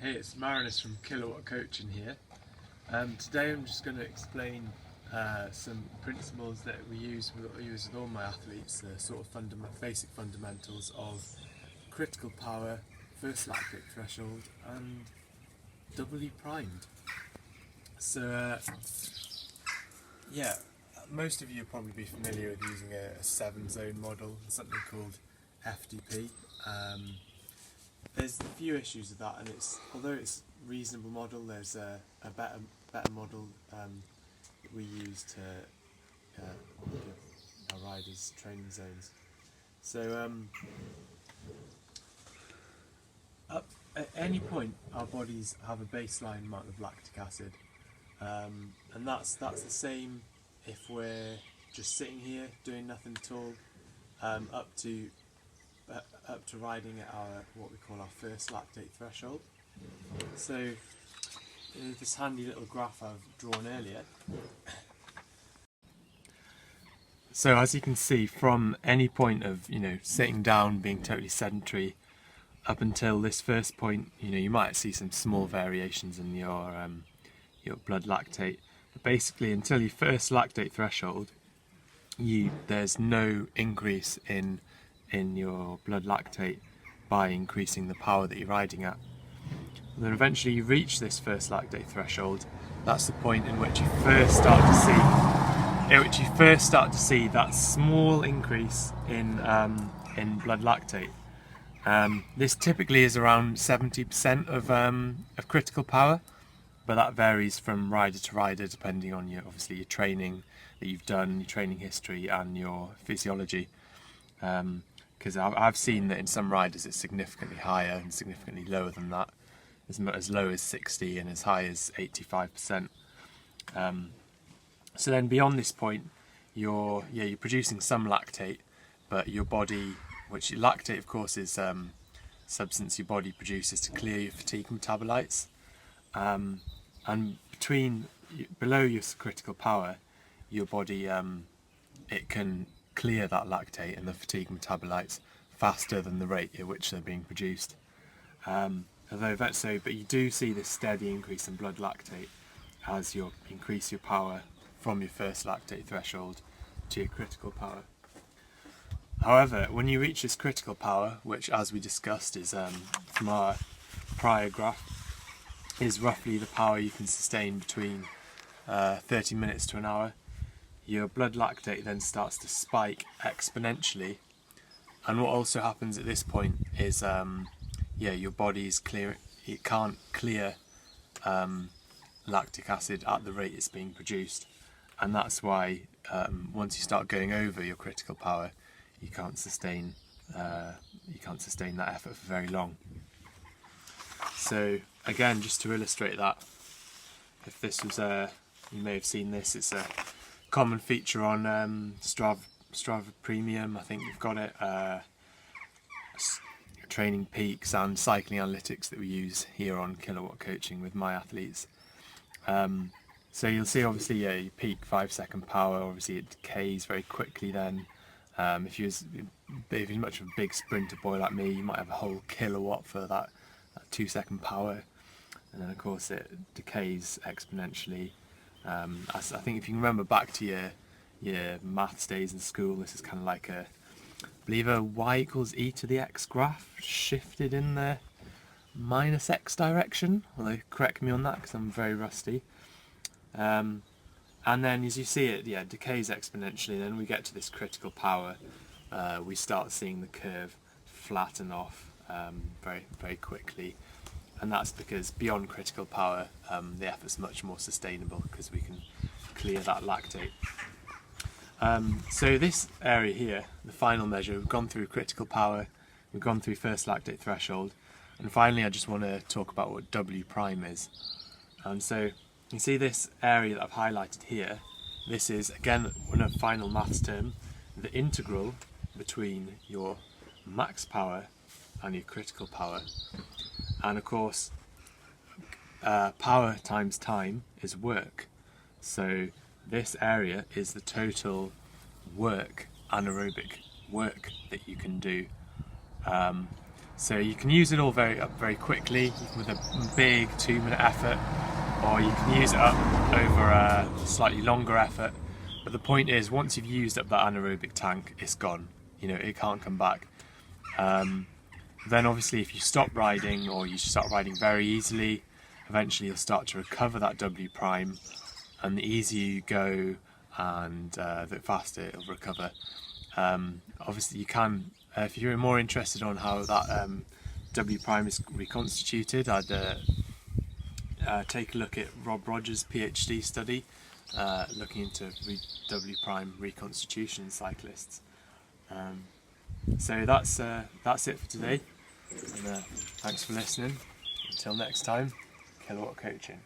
Hey, it's Marinus from Kilowatt Coaching here. Today I'm just going to explain some principles that we use with all my athletes, the sort of basic fundamentals of critical power, first lactate threshold and doubly primed. So yeah, most of you will probably be familiar with using a 7-zone model, something called FDP. There's a few issues with that, and although it's a reasonable model, there's a better model that we use to give our riders training zones. So at any point, our bodies have a baseline amount of lactic acid, and that's the same if we're just sitting here doing nothing at all, up to riding at what we call our first lactate threshold. So this handy little graph I've drawn earlier. So as you can see, from any point of sitting down, being totally sedentary, up until this first point, you might see some small variations in your blood lactate. But basically, until your first lactate threshold, there's no increase in your blood lactate by increasing the power that you're riding at. And then eventually you reach this first lactate threshold. That's the point in which you first start to see that small increase in blood lactate. This typically is around 70% of critical power, but that varies from rider to rider depending on obviously your training that you've done, your training history and your physiology. Because I've seen that in some riders it's significantly higher and significantly lower than that, as low as 60 and as high as 85%. So then beyond this point, you're producing some lactate, but your body, which lactate of course is substance your body produces to clear your fatigue metabolites, and below your critical power, your body it can clear that lactate and the fatigue metabolites faster than the rate at which they're being produced. But you do see this steady increase in blood lactate as you increase your power from your first lactate threshold to your critical power. However, when you reach this critical power, which as we discussed is from our prior graph, is roughly the power you can sustain between 30 minutes to an hour, your blood lactate then starts to spike exponentially. And what also happens at this point is your body's it can't clear lactic acid at the rate it's being produced, and that's why once you start going over your critical power, you can't sustain that effort for very long. So again, just to illustrate that, if this was you may have seen this, it's a common feature on Strava Premium, I think you've got it, Training Peaks and Cycling Analytics that we use here on Kilowatt Coaching with my athletes. So you'll see obviously you peak 5-second power, obviously it decays very quickly then. If you're much of a big sprinter boy like me, you might have a whole kilowatt for that 2-second power, and then of course it decays exponentially. I think if you can remember back to your maths days in school, this is kind of like I believe a y equals e to the x graph shifted in the minus x direction, although correct me on that because I'm very rusty. And then as you see it, decays exponentially. Then we get to this critical power, we start seeing the curve flatten off very, very quickly. And that's because beyond critical power, the effort's much more sustainable because we can clear that lactate. So this area here, the final measure, we've gone through critical power, we've gone through first lactate threshold, and finally I just want to talk about what W prime is. And so you see this area that I've highlighted here, this is again in a final maths term, the integral between your max power and your critical power. And of course, power times time is work. So this area is the total anaerobic work that you can do. So you can use it all very quickly with a big 2-minute effort, or you can use it up over a slightly longer effort. But the point is, once you've used up that anaerobic tank, it's gone. You know, it can't come back. Then obviously if you stop riding, or you start riding very easily, eventually you'll start to recover that W prime, and the easier you go and the faster it'll recover. Obviously you can, if you're more interested on how that W prime is reconstituted, I'd take a look at Rob Rogers' PhD study looking into W prime reconstitution in cyclists. So that's it for today, and thanks for listening. Until next time, Kilowatt Coaching.